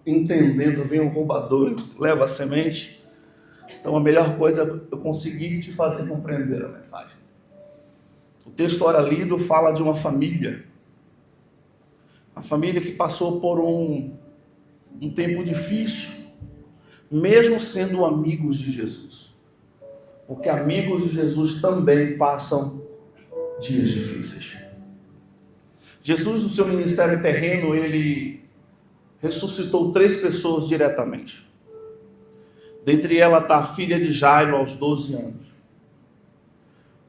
entendendo, vem o roubador e leva a semente. Então a melhor coisa é eu conseguir te fazer compreender a mensagem. O texto ora lido fala de uma família. A família que passou por um tempo difícil, mesmo sendo amigos de Jesus. Porque amigos de Jesus também passam dias difíceis. Jesus, no seu ministério terreno, ele ressuscitou 3 pessoas diretamente. Dentre elas está a filha de Jairo, aos 12 anos.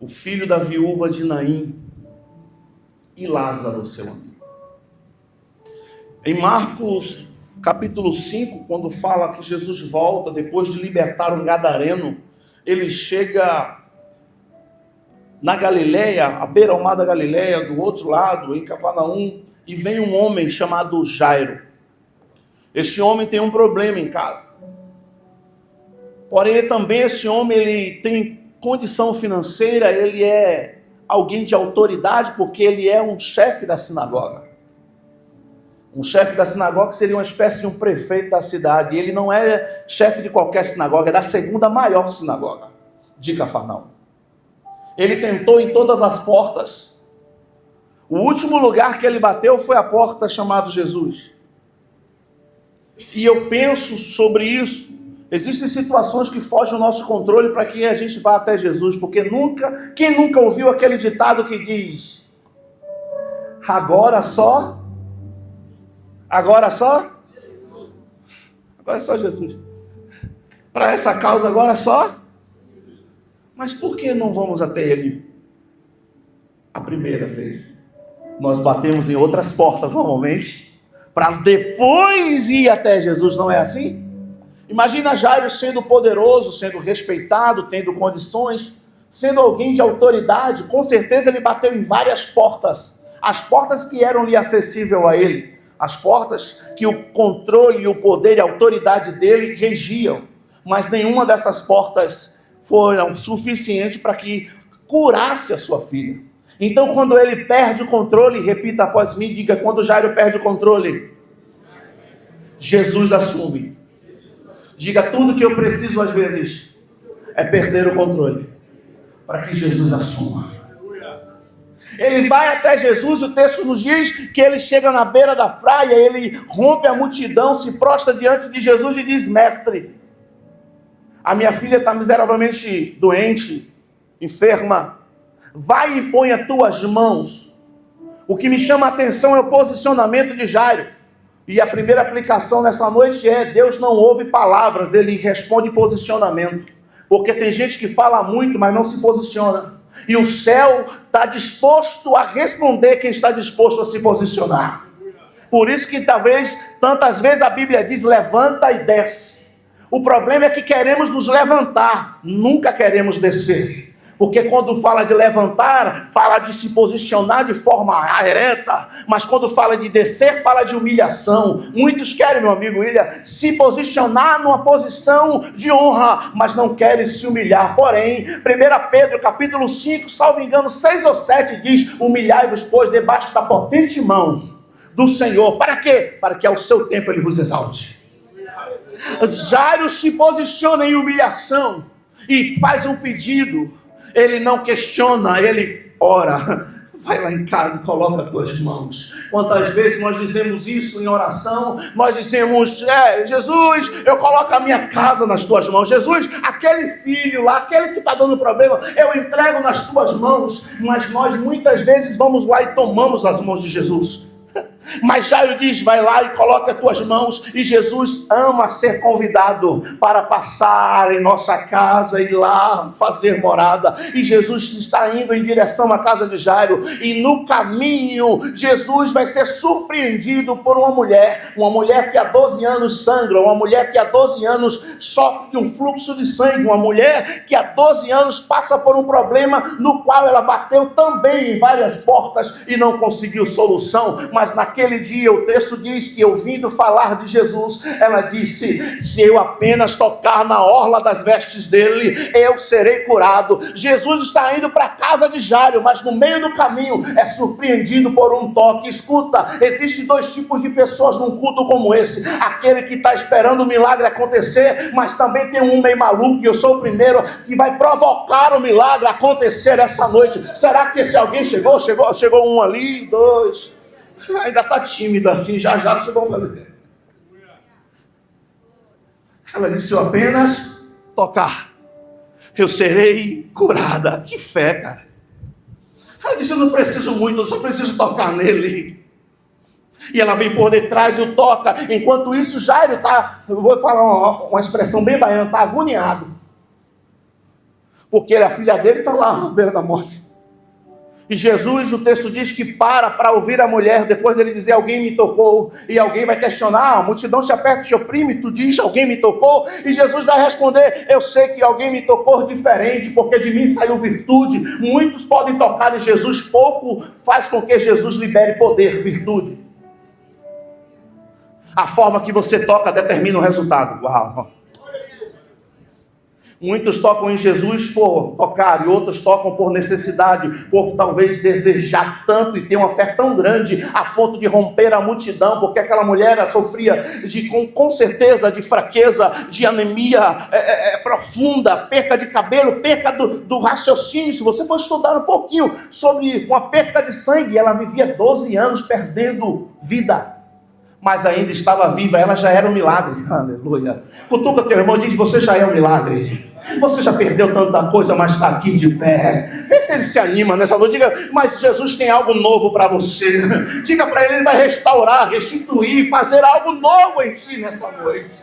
O filho da viúva de Naim e Lázaro, seu amigo. Em Marcos capítulo 5, quando fala que Jesus volta, depois de libertar um gadareno, ele chega na Galileia, à beira-mar da Galileia, do outro lado, em Cafarnaum, e vem um homem chamado Jairo. Este homem tem um problema em casa. Porém, também esse homem ele tem condição financeira, ele é alguém de autoridade, porque ele é um chefe da sinagoga. Um chefe da sinagoga seria uma espécie de um prefeito da cidade. E ele não é chefe de qualquer sinagoga, é da segunda maior sinagoga de Cafarnaum. Ele tentou em todas as portas. O último lugar que ele bateu foi a porta chamada Jesus. E eu penso sobre isso. Existem situações que fogem ao nosso controle para que a gente vá até Jesus. Porque quem nunca ouviu aquele ditado que diz: agora só é só Jesus. Para essa causa agora só. Mas por que não vamos até Ele a primeira vez? Nós batemos em outras portas normalmente, para depois ir até Jesus, não é assim? Imagina Jairo sendo poderoso, sendo respeitado, tendo condições, sendo alguém de autoridade. Com certeza ele bateu em várias portas. As portas que eram-lhe acessíveis a ele. As portas que o controle, o poder e a autoridade dele regiam. Mas nenhuma dessas portas foram suficientes para que curasse a sua filha. Então, quando ele perde o controle, repita após mim, diga: quando Jairo perde o controle, Jesus assume. Diga: tudo que eu preciso às vezes é perder o controle, para que Jesus assuma. Ele vai até Jesus, o texto nos diz que ele chega na beira da praia, ele rompe a multidão, se prostra diante de Jesus e diz: mestre, a minha filha está miseravelmente doente, enferma, vai e põe as tuas mãos. O que me chama a atenção é o posicionamento de Jairo. E a primeira aplicação nessa noite é: Deus não ouve palavras, Ele responde posicionamento. Porque tem gente que fala muito, mas não se posiciona. E o céu está disposto a responder quem está disposto a se posicionar. Por isso que tantas vezes a Bíblia diz: levanta e desce. O problema é que queremos nos levantar, nunca queremos descer. Porque quando fala de levantar, fala de se posicionar de forma ereta. Mas quando fala de descer, fala de humilhação. Muitos querem, meu amigo William, se posicionar numa posição de honra, mas não querem se humilhar. Porém, 1 Pedro capítulo 5, salvo engano, 6 ou 7 diz: humilhai-vos, pois, debaixo da potente mão do Senhor. Para quê? Para que ao seu tempo Ele vos exalte. Jairo se posiciona em humilhação e faz um pedido. Ele não questiona, ele ora. Vai lá em casa e coloca as tuas mãos. Quantas vezes nós dizemos isso em oração? Nós dizemos: Jesus, eu coloco a minha casa nas tuas mãos. Jesus, aquele filho lá, aquele que está dando problema, eu entrego nas tuas mãos. Mas nós muitas vezes vamos lá e tomamos nas mãos de Jesus. Mas Jairo diz: vai lá e coloca as tuas mãos. E Jesus ama ser convidado para passar em nossa casa e lá fazer morada. E Jesus está indo em direção à casa de Jairo. E no caminho Jesus vai ser surpreendido por uma mulher que há 12 anos sangra, uma mulher que há 12 anos sofre de um fluxo de sangue, uma mulher que há 12 anos passa por um problema no qual ela bateu também em várias portas e não conseguiu solução. Mas na naquele dia o texto diz que, ouvindo falar de Jesus, ela disse: se eu apenas tocar na orla das vestes dele, eu serei curado. Jesus está indo para a casa de Jairo, mas no meio do caminho é surpreendido por um toque. Escuta, existem dois tipos de pessoas num culto como esse: aquele que está esperando o milagre acontecer, mas também tem um meio maluco, e eu sou o primeiro, que vai provocar o milagre acontecer essa noite. Será que esse alguém chegou um ali, dois, ainda está tímido assim, já vocês vão fazer. Ela disse: se eu apenas tocar, eu serei curada. Que fé, cara. Ela disse: eu não preciso muito, eu só preciso tocar nele. E ela vem por detrás e o toca. Enquanto isso, Jairo está, eu vou falar uma expressão bem baiana, está agoniado. Porque a filha dele está lá à beira da morte. E Jesus, o texto diz que para ouvir a mulher, depois dele dizer: alguém me tocou. E alguém vai questionar: a multidão te aperta, te oprime, tu diz: alguém me tocou. E Jesus vai responder: eu sei que alguém me tocou diferente, porque de mim saiu virtude. Muitos podem tocar em Jesus, pouco faz com que Jesus libere poder, virtude. A forma que você toca determina o resultado. Uau! Muitos tocam em Jesus por tocar, e outros tocam por necessidade, por talvez desejar tanto e ter uma fé tão grande a ponto de romper a multidão, porque aquela mulher sofria com certeza de fraqueza, de anemia profunda, perca de cabelo, perca do raciocínio. Se você for estudar um pouquinho sobre uma perca de sangue, ela vivia 12 anos perdendo vida, mas ainda estava viva. Ela já era um milagre. Aleluia. Cutuca teu irmão e diz: você já é um milagre. Você já perdeu tanta coisa, mas está aqui de pé. Vê se ele se anima nessa noite. Diga: mas Jesus tem algo novo para você. Diga para ele: ele vai restaurar, restituir, fazer algo novo em ti nessa noite.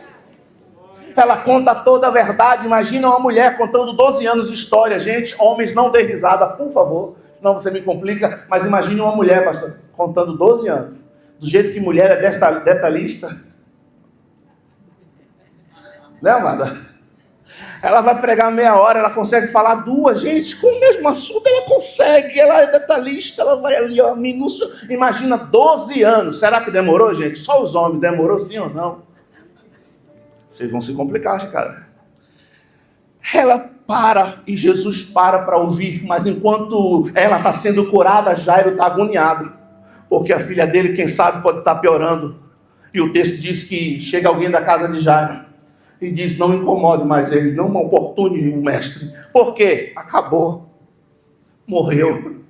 Ela conta toda a verdade. Imagina uma mulher contando 12 anos de história. Gente, homens, não dê risada, por favor, senão você me complica. Mas imagine uma mulher, pastor, contando 12 anos. Do jeito que mulher é detalhista. Né, amada? Ela vai pregar meia hora, ela consegue falar 2. Gente, com o mesmo assunto ela consegue. Ela é detalhista, ela vai ali, ó, minúcia. Imagina 12 anos. Será que demorou, gente? Só os homens, demorou sim ou não? Vocês vão se complicar, cara. Ela para, e Jesus para ouvir. Mas enquanto ela está sendo curada, Jairo está agoniado. Porque a filha dele, quem sabe, pode estar piorando. E o texto diz que chega alguém da casa de Jairo e diz: não incomode mais ele, não importune o mestre. Por quê? Acabou. Morreu.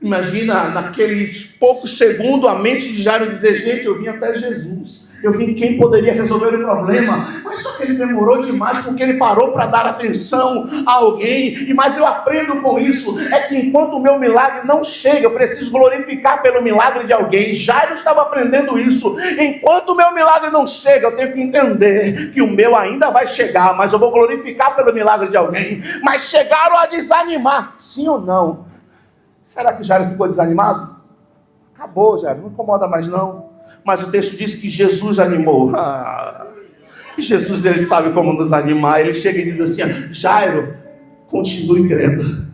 Imagina, naqueles poucos segundos, a mente de Jairo dizer: gente, eu vim até Jesus. Eu vim quem poderia resolver o problema. Mas só que ele demorou demais, porque ele parou para dar atenção a alguém. Mas eu aprendo com isso, é que enquanto o meu milagre não chega, eu preciso glorificar pelo milagre de alguém. Jairo estava aprendendo isso. Enquanto o meu milagre não chega, eu tenho que entender que o meu ainda vai chegar, mas eu vou glorificar pelo milagre de alguém. Mas chegaram a desanimar, sim ou não? Será que Jairo ficou desanimado? Acabou, Jairo, não incomoda mais não. Mas o texto diz que Jesus animou. Jesus, ele sabe como nos animar. Ele chega e diz assim: Jairo, continue crendo.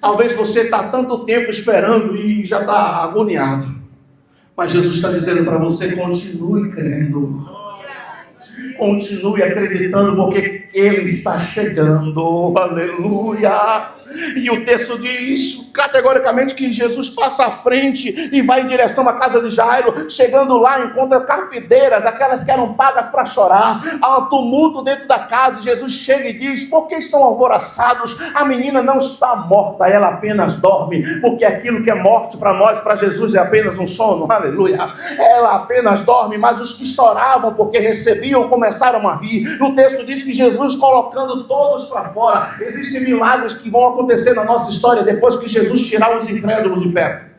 Talvez você está tanto tempo esperando e já está agoniado, mas Jesus está dizendo para você: continue crendo. Continue acreditando, porque Ele está chegando. Aleluia. E o texto diz categoricamente que Jesus passa à frente e vai em direção à casa de Jairo. Chegando lá, encontra carpideiras, aquelas que eram pagas para chorar. Há um tumulto dentro da casa. Jesus chega e diz: por que estão alvoroçados? A menina não está morta, ela apenas dorme. Porque aquilo que é morte para nós, para Jesus, é apenas um sono. Aleluia. Ela apenas dorme. Mas os que choravam porque recebiam começaram a rir. O texto diz que Jesus, colocando todos para fora. Existem milagres que vão acontecer na nossa história depois que Jesus tirar os incrédulos de perto.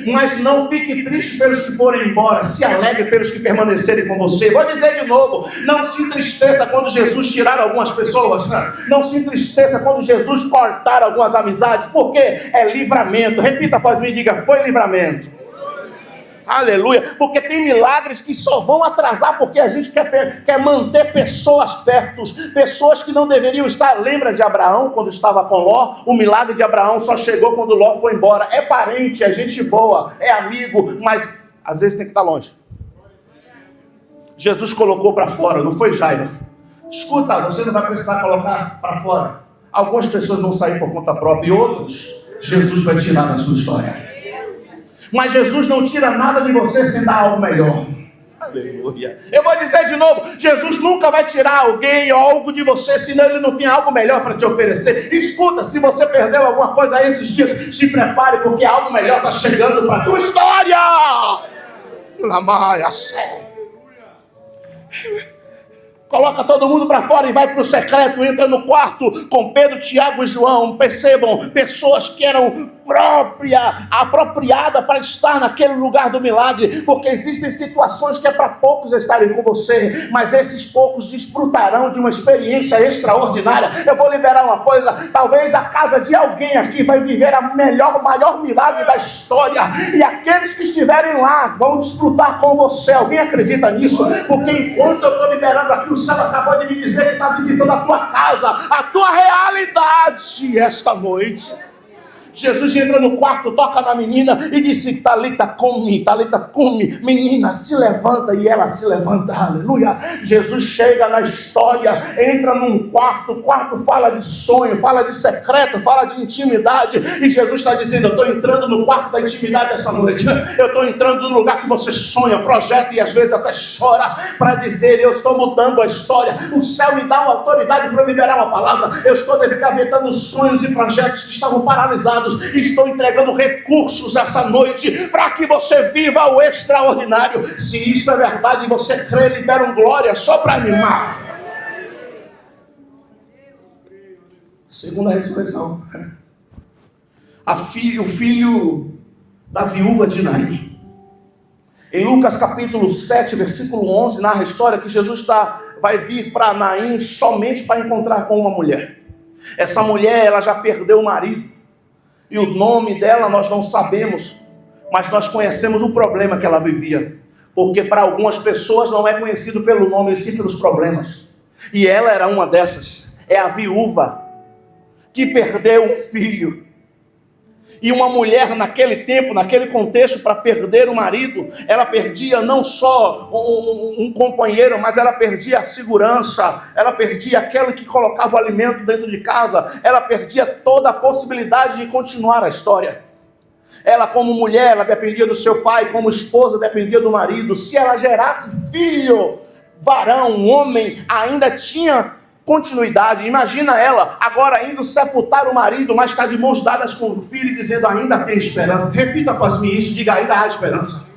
Mas não fique triste pelos que forem embora, se alegre pelos que permanecerem com você. Vou dizer de novo: não se entristeça quando Jesus tirar algumas pessoas. Não se entristeça quando Jesus cortar algumas amizades, porque é livramento. Repita após mim, diga: foi livramento. Aleluia. Porque tem milagres que só vão atrasar porque a gente quer manter pessoas perto. Pessoas que não deveriam estar. Lembra de Abraão quando estava com Ló? O milagre de Abraão só chegou quando Ló foi embora. É parente, é gente boa, é amigo, mas às vezes tem que estar longe. Jesus colocou para fora, não foi Jairo? Escuta, você não vai precisar colocar para fora. Algumas pessoas vão sair por conta própria e outros, Jesus vai tirar da sua história. Mas Jesus não tira nada de você sem dar algo melhor. Aleluia. Eu vou dizer de novo, Jesus nunca vai tirar alguém ou algo de você, senão ele não tem algo melhor para te oferecer. Escuta, se você perdeu alguma coisa esses dias, se prepare, porque algo melhor está chegando para a tua história. Lamaia. Coloca todo mundo para fora e vai para o secreto. Entra no quarto com Pedro, Tiago e João. Percebam, pessoas que eram apropriadas para estar naquele lugar do milagre. Porque existem situações que é para poucos estarem com você, mas esses poucos desfrutarão de uma experiência extraordinária. Eu vou liberar uma coisa. Talvez a casa de alguém aqui vai viver o maior milagre da história. E aqueles que estiverem lá vão desfrutar com você. Alguém acredita nisso? Porque enquanto eu estou liberando aqui, o céu acabou de me dizer que está visitando a tua casa, a tua realidade esta noite. Jesus entra no quarto, toca na menina e disse: Talita cumi, menina, se levanta. E ela se levanta, aleluia. Jesus chega na história, entra num quarto, o quarto fala de sonho, fala de secreto, fala de intimidade. E Jesus está dizendo: eu estou entrando no quarto da intimidade essa noite. Eu estou entrando no lugar que você sonha, projeta e às vezes até chora, para dizer: eu estou mudando a história. O céu me dá uma autoridade para liberar uma palavra. Eu estou desengavetando sonhos e projetos que estavam paralisados. Estou entregando recursos essa noite para que você viva o extraordinário. Se isso é verdade e você crê, libera um glória só para animar. Segunda ressurreição. O filho da viúva de Naim. Em Lucas capítulo 7, versículo 11, narra a história que Jesus vai vir para Naim somente para encontrar com uma mulher. Essa mulher, ela já perdeu o marido. E o nome dela nós não sabemos, mas nós conhecemos o problema que ela vivia. Porque para algumas pessoas não é conhecido pelo nome, e sim pelos problemas. E ela era uma dessas. É a viúva que perdeu um filho. E uma mulher naquele tempo, naquele contexto, para perder o marido, ela perdia não só um companheiro, mas ela perdia a segurança, ela perdia aquele que colocava o alimento dentro de casa, ela perdia toda a possibilidade de continuar a história. Ela, como mulher, ela dependia do seu pai, como esposa, dependia do marido. Se ela gerasse filho, varão, um homem, ainda tinha continuidade. Imagina ela agora indo sepultar o marido, mas está de mãos dadas com o filho, dizendo: ainda tem esperança. Repita após mim isso, diga: ainda há esperança.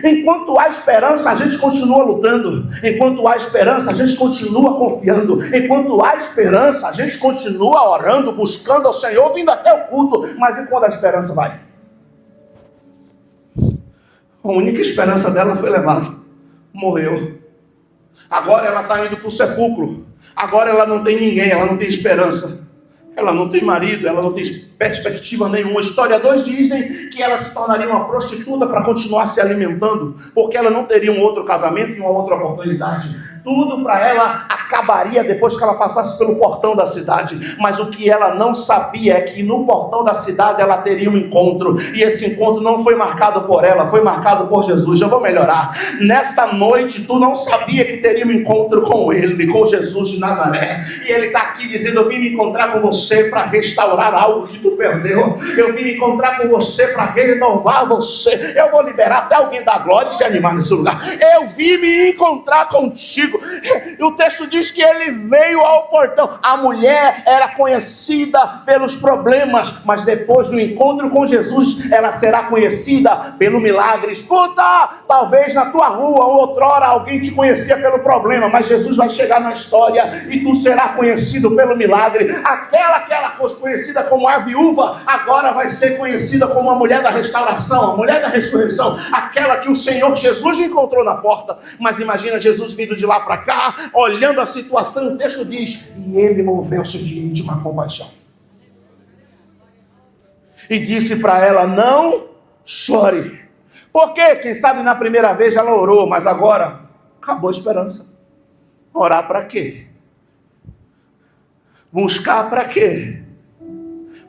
Enquanto há esperança, a gente continua lutando. Enquanto há esperança, a gente continua confiando. Enquanto há esperança, a gente continua orando, buscando ao Senhor, vindo até o culto. Mas enquanto a esperança vai, a única esperança dela foi levada, morreu. Agora ela está indo para o sepulcro. Agora ela não tem ninguém, ela não tem esperança. Ela não tem marido, ela não tem perspectiva nenhuma. Historiadores dizem que ela se tornaria uma prostituta para continuar se alimentando, porque ela não teria um outro casamento e uma outra oportunidade. Tudo para ela acabaria depois que ela passasse pelo portão da cidade. Mas o que ela não sabia é que no portão da cidade ela teria um encontro. E esse encontro não foi marcado por ela, foi marcado por Jesus. Eu vou melhorar. Nesta noite, tu não sabia que teria um encontro com ele, com Jesus de Nazaré. E ele está aqui dizendo: eu vim me encontrar com você para restaurar algo que tu perdeu. Eu vim me encontrar com você para renovar você. Eu vou liberar até alguém da glória e se animar nesse lugar. Eu vim me encontrar contigo. E o texto diz que ele veio ao portão. A mulher era conhecida pelos problemas, mas depois do encontro com Jesus, ela será conhecida pelo milagre. Escuta, talvez na tua rua, outrora, alguém te conhecia pelo problema, mas Jesus vai chegar na história e tu será conhecido pelo milagre. Aquela que era conhecida como a viúva, agora vai ser conhecida como a mulher da restauração, a mulher da ressurreição, aquela que o Senhor Jesus encontrou na porta. Mas imagina Jesus vindo de lá para cá, olhando a situação. O texto diz: e ele moveu-se de íntima compaixão e disse para ela: não chore, Por quê? Quem sabe na primeira vez ela orou, mas agora acabou a esperança. Orar para quê? Buscar para quê?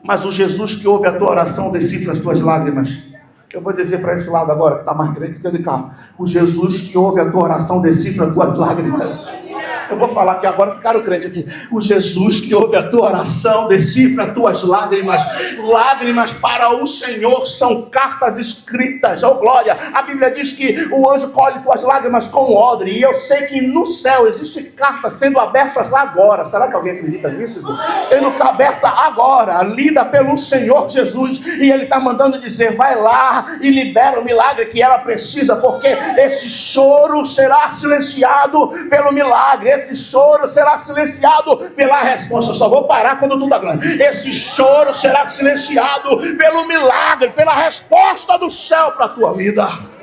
Mas o Jesus que ouve a tua oração decifra as tuas lágrimas. Eu vou dizer para esse lado agora, que está mais crente que de cá. O Jesus que ouve a tua oração decifra as tuas lágrimas. Eu vou falar que agora ficaram crentes aqui. O Jesus que ouve a tua oração decifra as tuas lágrimas. Lágrimas para o Senhor são cartas escritas. Oh glória! A Bíblia diz que o anjo colhe tuas lágrimas com odre. E eu sei que no céu existe cartas sendo abertas agora. Será que alguém acredita nisso? Sendo aberta agora, lida pelo Senhor Jesus. E Ele está mandando dizer, vai lá e libera o milagre que ela precisa. Porque esse choro será silenciado pelo milagre. Esse choro será silenciado pela resposta. Eu só vou parar quando tudo está grande. Esse choro será silenciado pelo milagre, pela resposta do céu para a tua vida.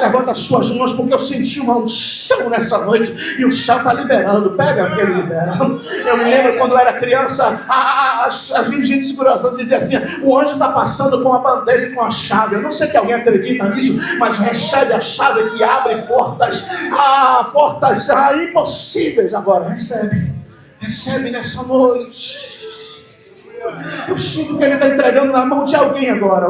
Levanta suas mãos, porque eu senti uma unção nessa noite e o céu está liberando. Pega porque ele libera. Eu me lembro quando eu era criança, as dirigentes de segurança diziam assim: o anjo está passando com a bandeja e com a chave. Eu não sei que alguém acredita nisso, mas recebe a chave que abre portas, portas impossíveis. Agora recebe nessa noite. Eu sinto que Ele está entregando na mão de alguém agora.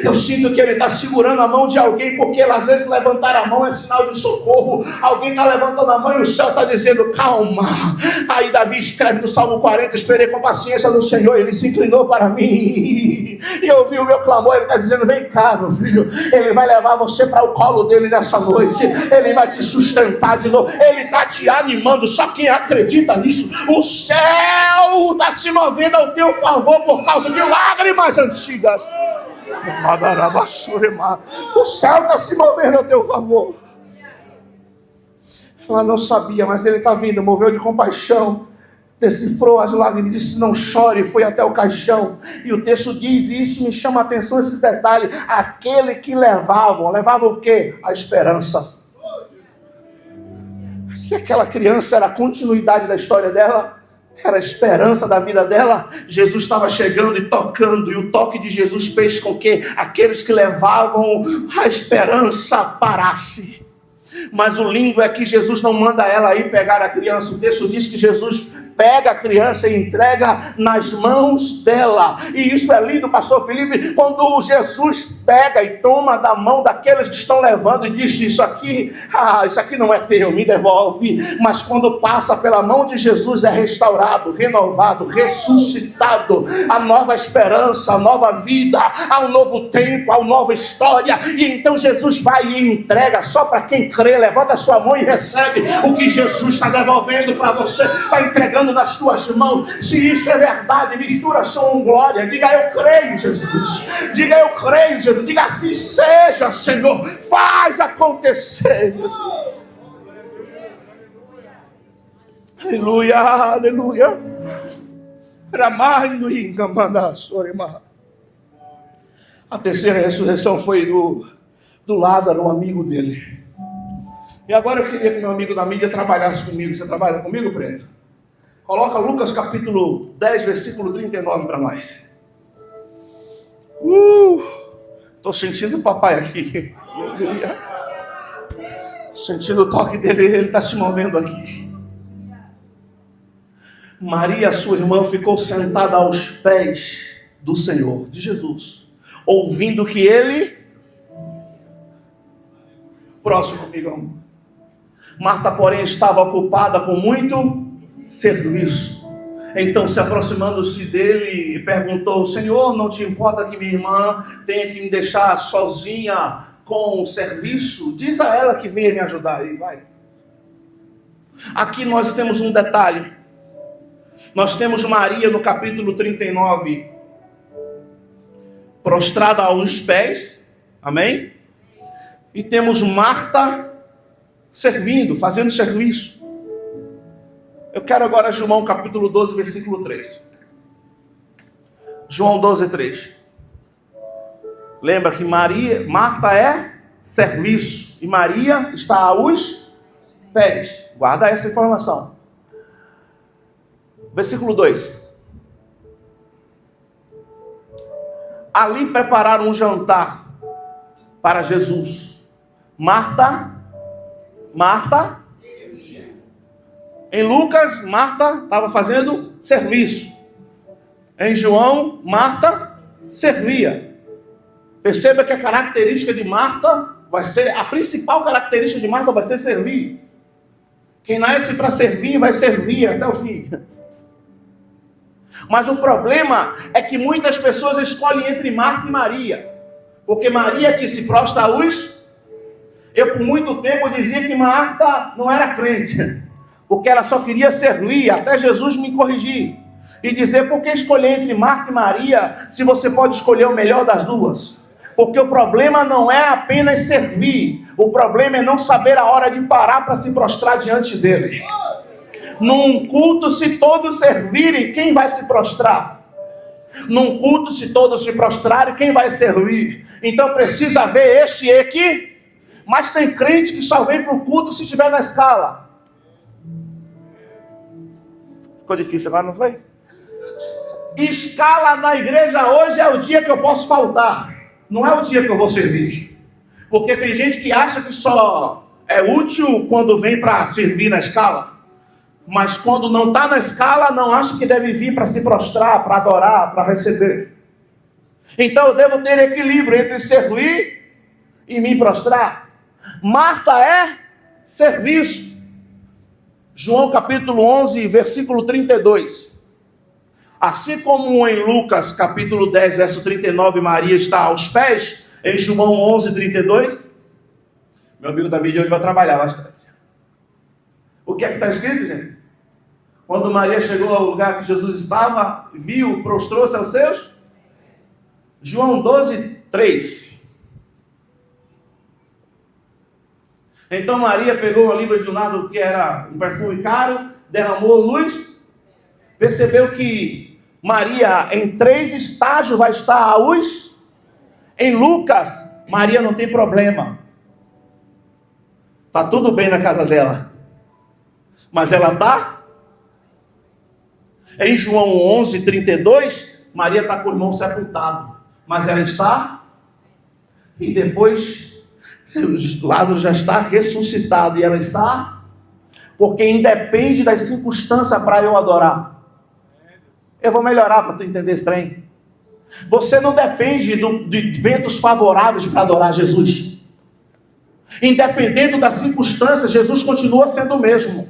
Eu sinto que Ele está segurando a mão de alguém, porque às vezes levantar a mão é sinal de socorro. Alguém está levantando a mão e o céu está dizendo, calma. Aí Davi escreve no Salmo 40, esperei com paciência no Senhor, Ele se inclinou para mim e ouviu o meu clamor. Ele está dizendo, vem cá, meu filho. Ele vai levar você para o colo dele nessa noite. Ele vai te sustentar de novo. Ele está te animando. Só quem acredita nisso, o céu está se movendo ao teu favor por causa de lágrimas antigas. O céu está se movendo ao teu favor. Ela não sabia, mas Ele está vindo, moveu de compaixão, decifrou as lágrimas, disse, não chore, foi até o caixão. E o texto diz, e isso me chama a atenção, esses detalhes, aquele que levava o quê? A esperança. Se aquela criança era a continuidade da história dela, era a esperança da vida dela, Jesus estava chegando e tocando, e o toque de Jesus fez com que aqueles que levavam a esperança parasse. Mas o lindo é que Jesus não manda ela ir pegar a criança. O texto diz que Jesus pega a criança e entrega nas mãos dela. E isso é lindo, pastor Felipe, quando Jesus pega e toma da mão daqueles que estão levando e diz, isso aqui não é teu, me devolve. Mas quando passa pela mão de Jesus é restaurado, renovado, ressuscitado, a nova esperança, a nova vida, há um novo tempo, há uma nova história. E então Jesus vai e entrega só para quem crê. Levanta a sua mão e recebe o que Jesus está devolvendo para você, está entregando nas tuas mãos. Se isso é verdade, mistura som com glória. Diga, eu creio, Jesus. Diga, eu creio, Jesus. Diga, assim seja, Senhor. Faz acontecer, Jesus. Aleluia, aleluia. A terceira ressurreição foi do Lázaro, um amigo dele. E agora eu queria que meu amigo da mídia trabalhasse comigo. Você trabalha comigo, Preto? Coloca Lucas capítulo 10, versículo 39 para nós. Estou sentindo o papai aqui. Sentindo o toque dele, ele está se movendo aqui. Maria, sua irmã, ficou sentada aos pés do Senhor, de Jesus, ouvindo que ele... Próximo, amigão. Marta, porém, estava ocupada com muito serviço. Então, se aproximando-se dele, perguntou, Senhor, não te importa que minha irmã tenha que me deixar sozinha com o serviço? Diz a ela que venha me ajudar aí, vai. Aqui nós temos um detalhe. Nós temos Maria no capítulo 39, prostrada aos pés, amém? E temos Marta servindo, fazendo serviço. Eu quero agora João capítulo 12, versículo 3. João 12, 3. Lembra que Marta é serviço e Maria está aos pés. Guarda essa informação. Versículo 2. Ali prepararam um jantar para Jesus. Marta. Em Lucas, Marta estava fazendo serviço. Em João, Marta servia. Perceba que a característica de Marta vai ser, a principal característica de Marta vai ser servir. Quem nasce para servir, vai servir até o fim. Mas o problema é que muitas pessoas escolhem entre Marta e Maria. Porque Maria que se prostra aos... Eu por muito tempo dizia que Marta não era crente. Porque ela só queria servir, até Jesus me corrigir. E dizer, por que escolher entre Marta e Maria, se você pode escolher o melhor das duas? Porque o problema não é apenas servir. O problema é não saber a hora de parar para se prostrar diante dele. Num culto, se todos servirem, quem vai se prostrar? Num culto, se todos se prostrarem, quem vai servir? Então precisa haver este e aqui. Mas tem crente que só vem para o culto se estiver na escala. Ficou difícil agora, não foi? Escala na igreja hoje é o dia que eu posso faltar. Não é o dia que eu vou servir. Porque tem gente que acha que só é útil quando vem para servir na escala. Mas quando não está na escala, não acha que deve vir para se prostrar, para adorar, para receber. Então eu devo ter equilíbrio entre servir e me prostrar. Marta é serviço. João capítulo 11, versículo 32. Assim como em Lucas capítulo 10, verso 39, Maria está aos pés, em João 11, 32, meu amigo David hoje vai trabalhar bastante. O que é que está escrito, gente? Quando Maria chegou ao lugar que Jesus estava, viu, prostrou-se aos seus. João 12, 3. Então Maria pegou a libra de nardo, que era um perfume caro, derramou luz, percebeu que Maria em 3 estágios vai estar a luz. Em Lucas, Maria não tem problema. Está tudo bem na casa dela. Mas ela está. Em João 11, 32, Maria está com o irmão sepultado. Mas ela está. E depois, Lázaro já está ressuscitado. E ela está. Porque independe das circunstâncias para eu adorar. Eu vou melhorar para tu entender esse trem. Você não depende de ventos favoráveis para adorar Jesus. Independente das circunstâncias, Jesus continua sendo o mesmo.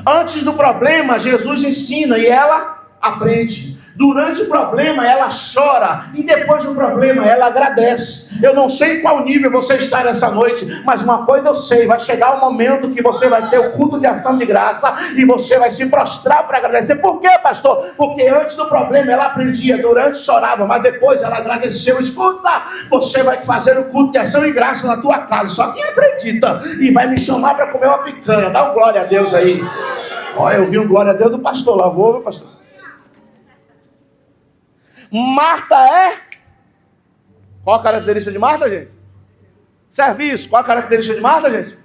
Antes do problema, Jesus ensina e ela aprende. Durante o problema, ela chora. E depois do problema, ela agradece. Eu não sei em qual nível você está nessa noite, mas uma coisa eu sei, vai chegar um momento que você vai ter o culto de ação de graça e você vai se prostrar para agradecer. Por quê, pastor? Porque antes do problema ela aprendia, durante chorava, mas depois ela agradeceu. Escuta, você vai fazer o culto de ação de graça na tua casa, só quem acredita, e vai me chamar para comer uma picanha. Dá um glória a Deus aí. Olha, eu vi um glória a Deus do pastor, lavou, meu pastor. Marta é... Qual a característica de Marta, gente? Serviço. Qual a característica de Marta, gente?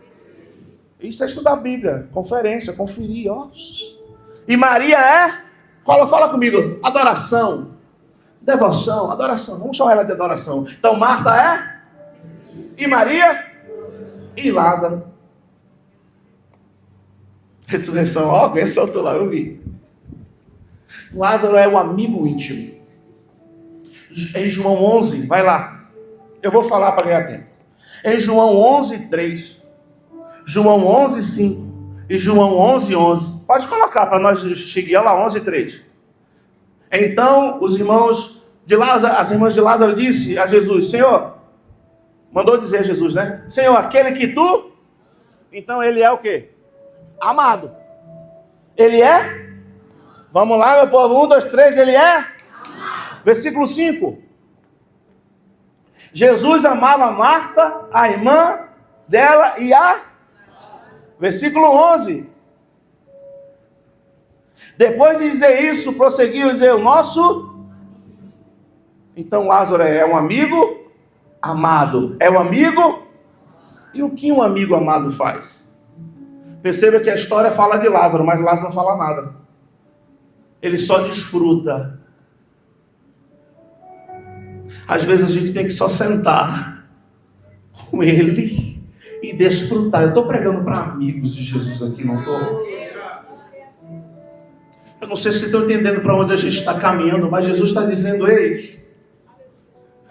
Isso é estudar a Bíblia, conferência, conferir, ó. E Maria é... Fala comigo. Adoração. Devoção, adoração. Vamos chamar ela de adoração. Então Marta é... E Maria? E Lázaro. Ressurreição, ó, ele soltou lá, eu vi. Lázaro é o amigo íntimo. Em João 11, vai lá. Eu vou falar para ganhar tempo. Em João 11, 3. João 11, 5. E João 11, 11. Pode colocar para nós chegar lá, 11, 3. Então, os irmãos de Lázaro, as irmãs de Lázaro disse a Jesus, Senhor, mandou dizer a Jesus, né? Senhor, aquele que tu... Então ele é o quê? Amado. Ele é? Vamos lá, meu povo. 1, 2, 3, ele é? Versículo 5. Jesus amava Marta, a irmã dela e a... Versículo 11. Depois de dizer isso, prosseguiu a dizer o nosso... Então Lázaro é um amigo amado. É um amigo... E o que um amigo amado faz? Perceba que a história fala de Lázaro, mas Lázaro não fala nada. Ele só desfruta. Às vezes a gente tem que só sentar com Ele e desfrutar. Eu estou pregando para amigos de Jesus aqui, não estou? Eu não sei se estão entendendo para onde a gente está caminhando, mas Jesus está dizendo: ei,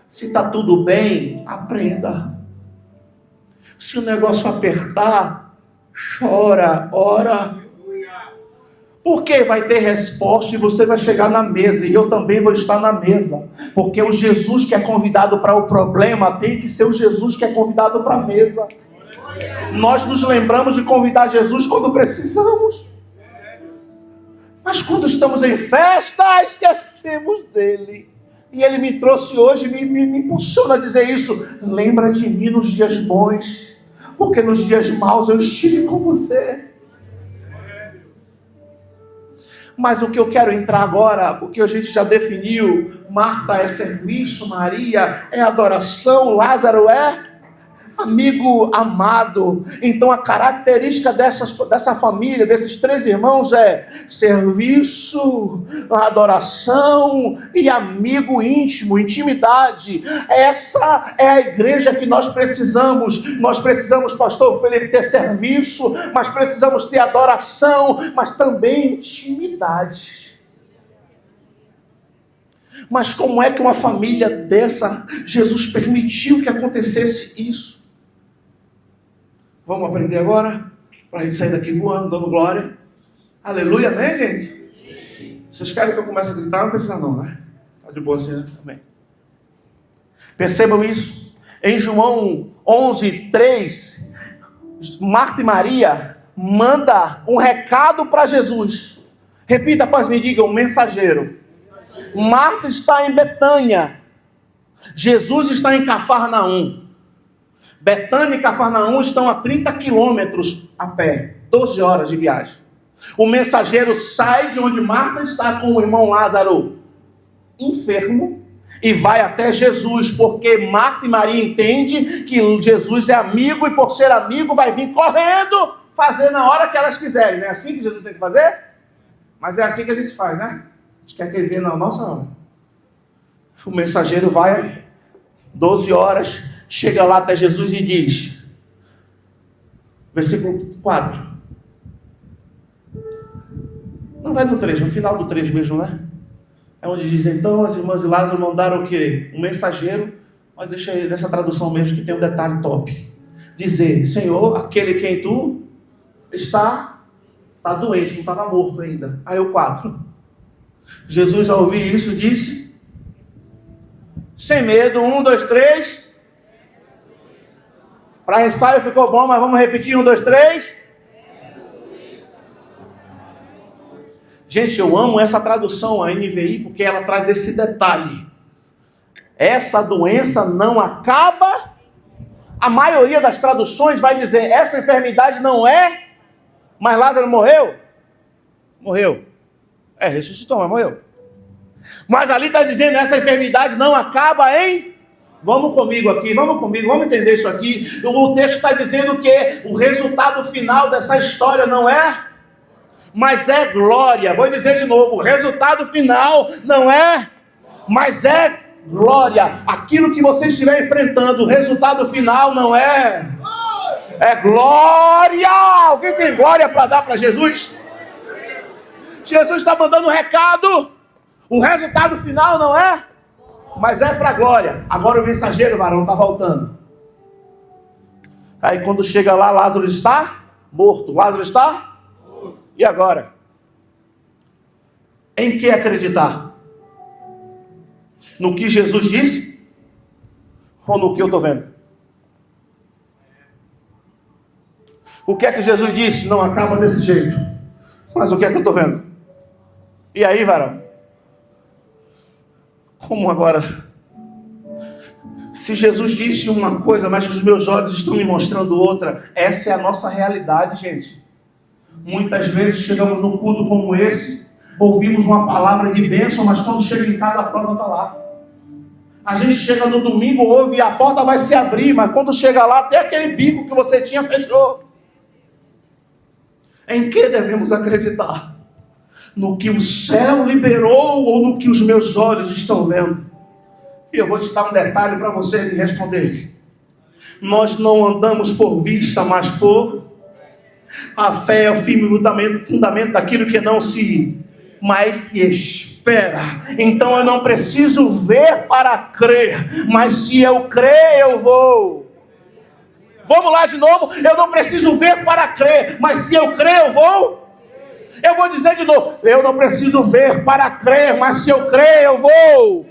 se está tudo bem, aprenda. Se o negócio apertar, chora, ora. Porque vai ter resposta e você vai chegar na mesa, e eu também vou estar na mesa. Porque o Jesus que é convidado para o problema tem que ser o Jesus que é convidado para a mesa. Nós nos lembramos de convidar Jesus quando precisamos. Mas quando estamos em festa, esquecemos dele. E ele me trouxe hoje, me impulsiona a dizer isso. Lembra de mim nos dias bons, porque nos dias maus eu estive com você. Mas o que eu quero entrar agora, porque a gente já definiu, Marta é serviço, Maria é adoração, Lázaro é amigo amado. Então a característica dessa família, desses 3 irmãos é serviço, adoração e amigo íntimo, intimidade. Essa é a igreja que nós precisamos. Nós precisamos, pastor Felipe, ter serviço, mas precisamos ter adoração, mas também intimidade. Mas como é que uma família dessa, Jesus permitiu que acontecesse isso? Vamos aprender agora? Para a gente sair daqui voando, dando glória. Aleluia, amém, gente? Vocês querem que eu comece a gritar? Não precisa não, né? Está de boa assim, né? Amém. Percebam isso. Em João 11:3, Marta e Maria manda um recado para Jesus. Repita após me, diga: um mensageiro. Marta está em Betânia. Jesus está em Cafarnaum. Betânia e Cafarnaum estão a 30 quilômetros a pé, 12 horas de viagem. O mensageiro sai de onde Marta está com o irmão Lázaro enfermo e vai até Jesus, porque Marta e Maria entendem que Jesus é amigo e por ser amigo vai vir correndo fazer na hora que elas quiserem. Não é assim que Jesus tem que fazer? Mas é assim que a gente faz, né? A gente quer que ele venha na nossa hora. O mensageiro vai 12 horas, chega lá até Jesus e diz, versículo 4. Não vai no 3, no final do 3 mesmo, né? É onde diz: então as irmãs de Lázaro mandaram o quê? Um mensageiro, mas deixa aí nessa tradução mesmo que tem um detalhe top. Dizer: Senhor, aquele quem tu está doente, não estava morto ainda. Aí o 4. Jesus, ao ouvir isso, disse, sem medo, 1, 2, 3. Para ensaio ficou bom, mas vamos repetir, 1, 2, 3. Gente, eu amo essa tradução, a NVI, porque ela traz esse detalhe. Essa doença não acaba. A maioria das traduções vai dizer, essa enfermidade não é, mas Lázaro morreu. Morreu. Ressuscitou, mas morreu. Mas ali está dizendo, essa enfermidade não acaba em... Vamos comigo aqui, vamos entender isso aqui. O texto está dizendo que o resultado final dessa história não é, mas é glória. Vou dizer de novo, o resultado final não é, mas é glória. Aquilo que você estiver enfrentando, o resultado final não é, é glória. Alguém tem glória para dar para Jesus? Jesus está mandando um recado. O resultado final não é, mas é para a glória. Agora o mensageiro, varão, está voltando. Aí quando chega lá, Lázaro está morto. Lázaro está morto. E agora? Em que acreditar? No que Jesus disse? Ou no que eu estou vendo? O que é que Jesus disse? Não acaba desse jeito. Mas o que é que eu estou vendo? E aí, varão? Como agora? Se Jesus disse uma coisa, mas os meus olhos estão me mostrando outra, essa é a nossa realidade, gente. Muitas vezes chegamos num culto como esse, ouvimos uma palavra de bênção, mas quando chega em casa a prova está lá. A gente chega no domingo, ouve e a porta vai se abrir, mas quando chega lá, até aquele bico que você tinha fechou. Em que devemos acreditar? No que o céu liberou ou no que os meus olhos estão vendo? E eu vou te dar um detalhe para você me responder. Nós não andamos por vista, mas por... A fé é o firme fundamento daquilo que não se... mas se espera. Então eu não preciso ver para crer, mas se eu crer, eu vou. Vamos lá de novo. Eu não preciso ver para crer, mas se eu crer, eu vou. Eu vou dizer de novo. Eu não preciso ver para crer, mas se eu crer, eu vou.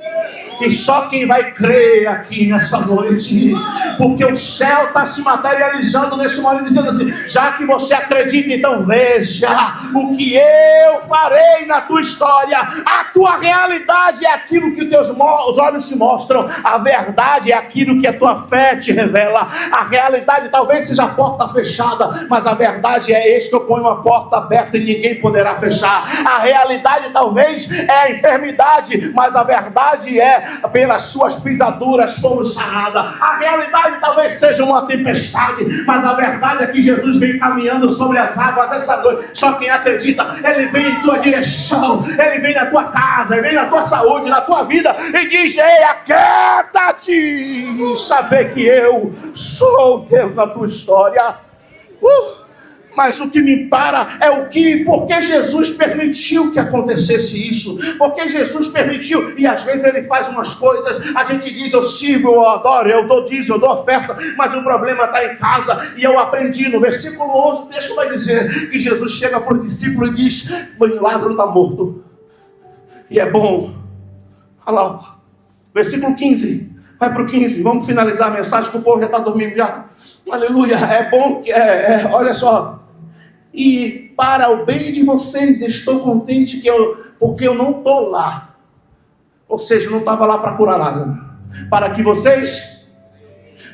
E só quem vai crer aqui nessa noite, porque o céu está se materializando nesse momento, dizendo assim: já que você acredita, então veja o que eu farei na tua história. A tua realidade é aquilo que os teus olhos te mostram, a verdade é aquilo que a tua fé te revela. A realidade talvez seja a porta fechada, mas a verdade é: eis que eu ponho uma porta aberta e ninguém poderá fechar. A realidade talvez é a enfermidade, mas a verdade é: pelas suas pisaduras fomos saradas. A realidade talvez seja uma tempestade, mas a verdade é que Jesus vem caminhando sobre as águas essa noite. Só quem acredita, Ele vem em tua direção, Ele vem na tua casa, Ele vem na tua saúde, na tua vida, e diz: ei, aquieta-te, saber que eu sou Deus na tua história. Mas o que me para é porque Jesus permitiu que acontecesse isso, porque Jesus permitiu, e às vezes Ele faz umas coisas, a gente diz: eu sirvo, eu adoro, eu dou dízimo, eu dou oferta, mas o problema está em casa. E eu aprendi, no versículo 11, o texto vai dizer que Jesus chega para o discípulo e diz: Lázaro está morto, e é bom. Olha lá, versículo 15, vai para o 15, vamos finalizar a mensagem que o povo já está dormindo já. Aleluia, é bom que olha só. E para o bem de vocês, estou contente porque eu não estou lá. Ou seja, não estava lá para curar Lázaro. Para que vocês...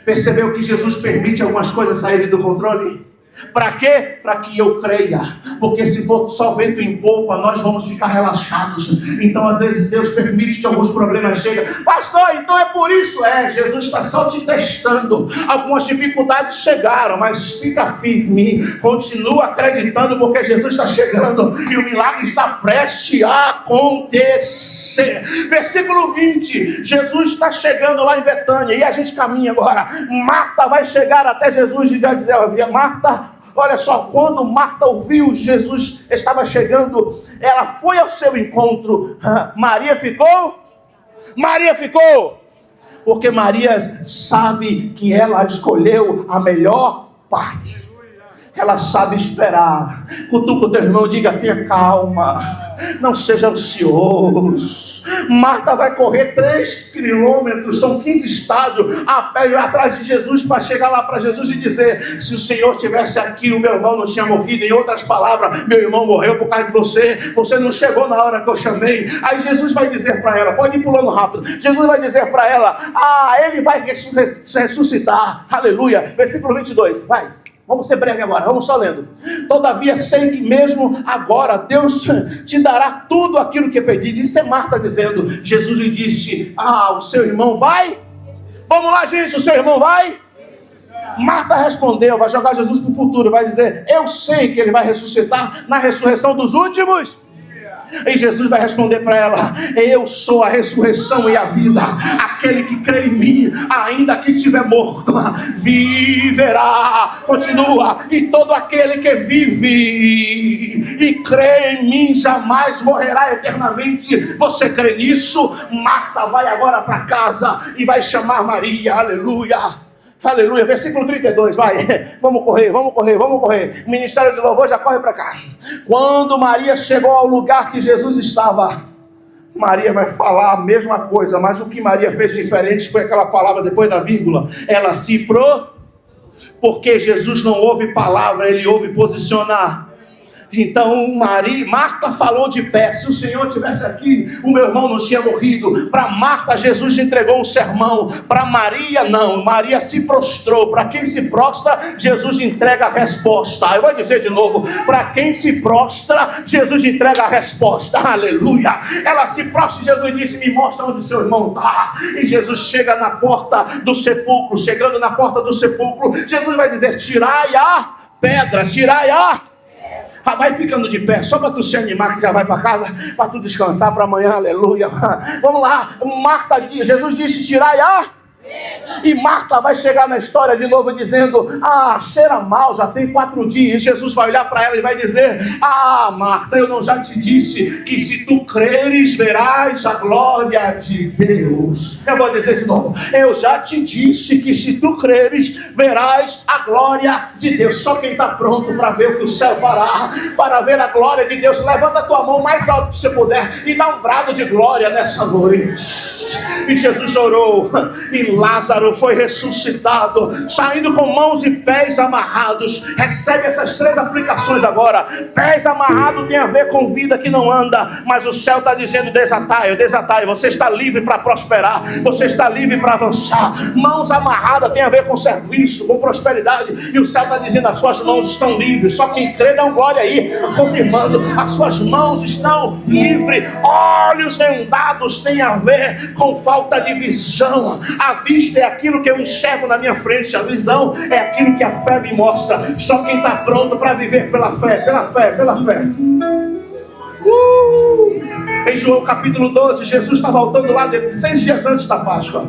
Percebeu que Jesus permite algumas coisas saírem do controle? Para quê? Para que eu creia. Porque se for só vento em polpa, nós vamos ficar relaxados. Então às vezes Deus permite que alguns problemas cheguem. Pastor, então é por isso? Jesus está só te testando. Algumas dificuldades chegaram, mas fica firme, continua acreditando, porque Jesus está chegando e o milagre está prestes a acontecer. Versículo 20, Jesus está chegando lá em Betânia, e a gente caminha agora. Marta vai chegar até Jesus e vai dizer: Marta, olha só, quando Marta ouviu Jesus estava chegando, ela foi ao seu encontro. Maria ficou? Porque Maria sabe que ela escolheu a melhor parte. Ela sabe esperar. Cutuca o teu irmão e diga: tenha calma, não seja ansioso. Marta vai correr 3 quilômetros, são 15 estádios, a pé atrás de Jesus, para chegar lá para Jesus e dizer: se o Senhor estivesse aqui, o meu irmão não tinha morrido. Em outras palavras, meu irmão morreu por causa de você, você não chegou na hora que eu chamei. Aí Jesus vai dizer para ela, pode ir pulando rápido, Jesus vai dizer para ela: ele vai ressuscitar, aleluia. Versículo 22, vai. Vamos ser breve agora, vamos só lendo. Todavia sei que mesmo agora Deus te dará tudo aquilo que pedir. Isso é Marta dizendo. Jesus lhe disse: o seu irmão vai? Vamos lá, gente, o seu irmão vai? Marta respondeu, vai jogar Jesus para o futuro, vai dizer: eu sei que ele vai ressuscitar na ressurreição dos últimos. E Jesus vai responder para ela: eu sou a ressurreição e a vida. Aquele que crê em mim, ainda que estiver morto, viverá. Continua: e todo aquele que vive e crê em mim jamais morrerá eternamente. Você crê nisso? Marta vai agora para casa e vai chamar Maria. Aleluia. Aleluia, versículo 32, vai, vamos correr. O ministério de louvor já corre para cá. Quando Maria chegou ao lugar que Jesus estava, Maria vai falar a mesma coisa, mas o que Maria fez diferente foi aquela palavra depois da vírgula. Ela porque Jesus não ouve palavra, ele ouve posicionar. Então Marta falou de pé: se o Senhor estivesse aqui, o meu irmão não tinha morrido. Para Marta, Jesus entregou um sermão. Para Maria, não. Maria se prostrou. Para quem se prostra, Jesus entrega a resposta. Eu vou dizer de novo: para quem se prostra, Jesus entrega a resposta. Aleluia. Ela se prostra e Jesus disse: me mostra onde seu irmão está. E Jesus chega na porta do sepulcro. Chegando na porta do sepulcro, Jesus vai dizer: tirai a pedra, tirai a... Vai ficando de pé, só para tu se animar que já vai para casa, para tu descansar para amanhã, aleluia. Vamos lá, Marta diz, Jesus disse, tirai a... E Marta vai chegar na história de novo dizendo, cheira mal, já tem 4 dias. E Jesus vai olhar para ela e vai dizer, Marta, eu não já te disse que se tu creres, verás a glória de Deus. Eu vou dizer de novo, eu já te disse que se tu creres, verás a glória de Deus. Só quem está pronto para ver o que o céu fará, para ver a glória de Deus, levanta a tua mão mais alto que você puder e dá um brado de glória nessa noite. E Jesus orou, e Lázaro foi ressuscitado, saindo com mãos e pés amarrados. Recebe essas 3 aplicações agora. Pés amarrados tem a ver com vida que não anda, mas o céu está dizendo, desatai, você está livre para prosperar, você está livre para avançar. Mãos amarradas tem a ver com serviço, com prosperidade, e o céu está dizendo, as suas mãos estão livres. Só quem crê dá um glória aí, confirmando, as suas mãos estão livres. Olhos vendados tem a ver com falta de visão. A vista é aquilo que eu enxergo na minha frente, a visão é aquilo que a fé me mostra. Só quem está pronto para viver pela fé, pela fé, pela fé. Em João capítulo 12, Jesus está voltando lá 6 dias antes da Páscoa.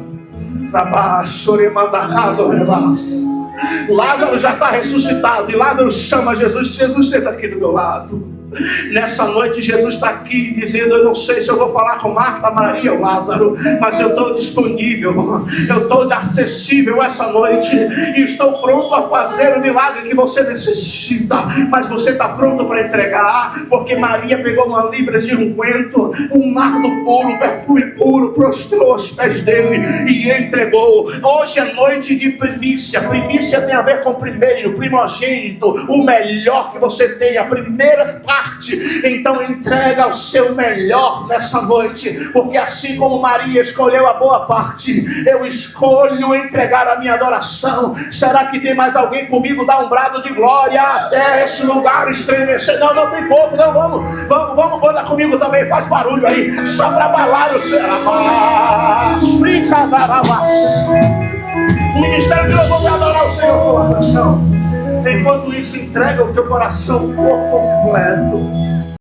Lázaro já está ressuscitado, e Lázaro chama Jesus, Jesus, senta aqui do meu lado. Nessa noite Jesus está aqui dizendo, eu não sei se eu vou falar com Marta, Maria ou Lázaro, mas eu estou disponível, eu estou acessível essa noite, e estou pronto a fazer o milagre que você necessita. Mas você está pronto para entregar? Porque Maria pegou uma libra de unguento, um nardo puro, um perfume puro, prostrou aos pés dele e entregou. Hoje é noite de primícia. Primícia tem a ver com primeiro, primogênito, o melhor que você tem, a primeira parte. Então entrega o seu melhor nessa noite, porque assim como Maria escolheu a boa parte, eu escolho entregar a minha adoração. Será que tem mais alguém comigo? Dá um brado de glória até esse lugar estremecer. Não tem pouco, não, vamos banda comigo também, faz barulho aí, só para abalar o céu. O ministério de louvor vai adorar o Senhor com a canção. Enquanto isso, entrega o teu coração por completo.